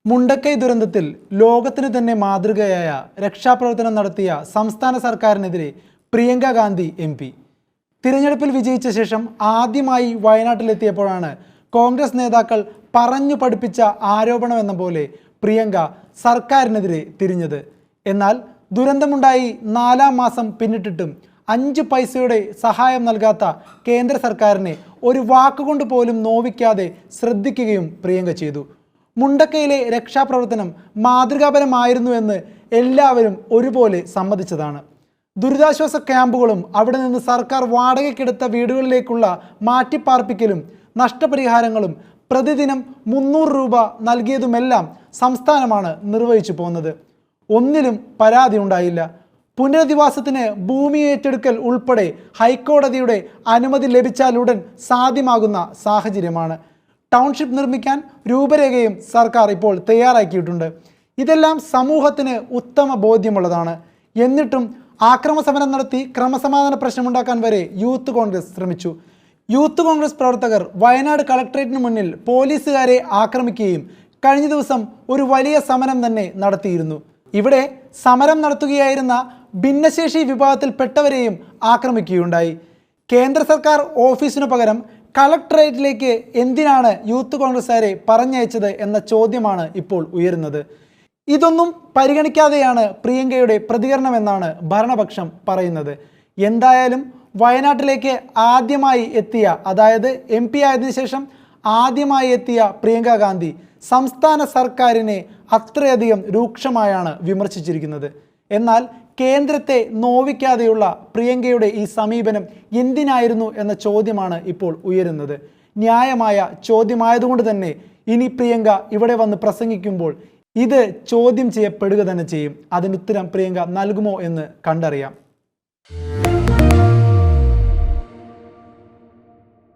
മുണ്ടക്കൈ ദുരന്തത്തിൽ ലോകത്തിന് തന്നെ മാതൃകയായ രക്ഷാപ്രവർത്തനം നടത്തിയ സംസ്ഥാന സർക്കാരിനെതിരെ പ്രിയങ്ക ഗാന്ധി MP തിരഞ്ഞെടുപ്പിൽ വിജയിച്ച ശേഷം ആദ്യമായി വയനാട്ടിലെത്തിയപ്പോഴാണ് കോൺഗ്രസ് നേതാക്കൾ പറഞ്ഞു പഠിപ്പിച്ച ആരോപണമെന്ന പോലെ പ്രിയങ്ക സർക്കാരിനെതിരെ തിരിഞ്ഞത്. എന്നാൽ ദുരന്തമുണ്ടായി 4-ാം മാസം പിന്നിട്ടിട്ടും 5 പൈസയുടെ സഹായം നൽകാത്ത കേന്ദ്ര സർക്കാരിനെ ഒരു വാക്കുകൊണ്ട് പോലും നോവിക്കാതെ ശ്രദ്ധിക്കുകയും പ്രിയങ്ക ചെയ്തു. മുണ്ടക്കയിലെ രക്ഷാപ്രവർത്തനം മാതൃകാപരമായിരുന്നു എന്ന് എല്ലാവരും ഒരുപോലെ സമ്മതിച്ചതാണ്. ദുരിതാശ്വാസ ക്യാമ്പുകളും അവിടെ നിന്ന് സർക്കാർ വാടകയ്ക്കെടുത്ത വീടുകളിലേക്കുള്ള മാറ്റിപ്പാർപ്പിക്കലും നഷ്ടപരിഹാരങ്ങളും പ്രതിദിനം 300 രൂപ നൽകിയതുമെല്ലാം സംസ്ഥാനമാണ് നിർവഹിച്ചു പോകുന്നത്. ഒന്നിലും പരാതി ഉണ്ടായില്ല. പുനരധിവാസത്തിന് ഭൂമി ഏറ്റെടുക്കൽ ഉൾപ്പെടെ ഹൈക്കോടതിയുടെ അനുമതി ലഭിച്ചാലുടൻ സാധ്യമാകുന്ന സാഹചര്യമാണ്. ടൗൺഷിപ്പ് നിർമ്മിക്കാൻ രൂപരേഖയും സർക്കാർ ഇപ്പോൾ തയ്യാറാക്കിയിട്ടുണ്ട്. ഇതെല്ലാം സമൂഹത്തിന് ഉത്തമ ബോധ്യമുള്ളതാണ്. എന്നിട്ടും ആക്രമസമരം നടത്തി ക്രമസമാധാന പ്രശ്നമുണ്ടാക്കാൻ വരെ യൂത്ത് കോൺഗ്രസ് ശ്രമിച്ചു. യൂത്ത് കോൺഗ്രസ് പ്രവർത്തകർ വയനാട് കളക്ടറേറ്റിന് മുന്നിൽ പോലീസുകാരെ ആക്രമിക്കുകയും കഴിഞ്ഞ ദിവസം ഒരു വലിയ സമരം തന്നെ നടത്തിയിരുന്നു. ഇവിടെ സമരം നടത്തുകയായിരുന്ന ഭിന്നശേഷി വിഭാഗത്തിൽപ്പെട്ടവരെയും ആക്രമിക്കുകയുണ്ടായി. കേന്ദ്ര സർക്കാർ ഓഫീസിനു പകരം കളക്ടറേറ്റിലേക്ക് എന്തിനാണ് യൂത്ത് കോൺഗ്രസ്സുകാരെ പറഞ്ഞയച്ചത് എന്ന ചോദ്യമാണ് ഇപ്പോൾ ഉയരുന്നത്. ഇതൊന്നും പരിഗണിക്കാതെയാണ് പ്രിയങ്കയുടെ പ്രതികരണമെന്നാണ് ഭരണപക്ഷം പറയുന്നത്. എന്തായാലും വയനാട്ടിലേക്ക് ആദ്യമായി എത്തിയ, അതായത് MP ആയതിനു ശേഷം ആദ്യമായി എത്തിയ പ്രിയങ്ക ഗാന്ധി സംസ്ഥാന സർക്കാരിനെ അത്രയധികം രൂക്ഷമായാണ് വിമർശിച്ചിരിക്കുന്നത്. എന്നാൽ കേന്ദ്രത്തെ നോവിക്കാതെയുള്ള പ്രിയങ്കയുടെ ഈ സമീപനം എന്തിനായിരുന്നു എന്ന ചോദ്യമാണ് ഇപ്പോൾ ഉയരുന്നത്. ന്യായമായ ചോദ്യമായതുകൊണ്ട് തന്നെ ഇനി പ്രിയങ്ക ഇവിടെ വന്ന് പ്രസംഗിക്കുമ്പോൾ ഇത് ചോദ്യം ചെയ്യപ്പെടുക തന്നെ ചെയ്യും. അതിനുത്തരം പ്രിയങ്ക നൽകുമോ എന്ന് കണ്ടറിയാം.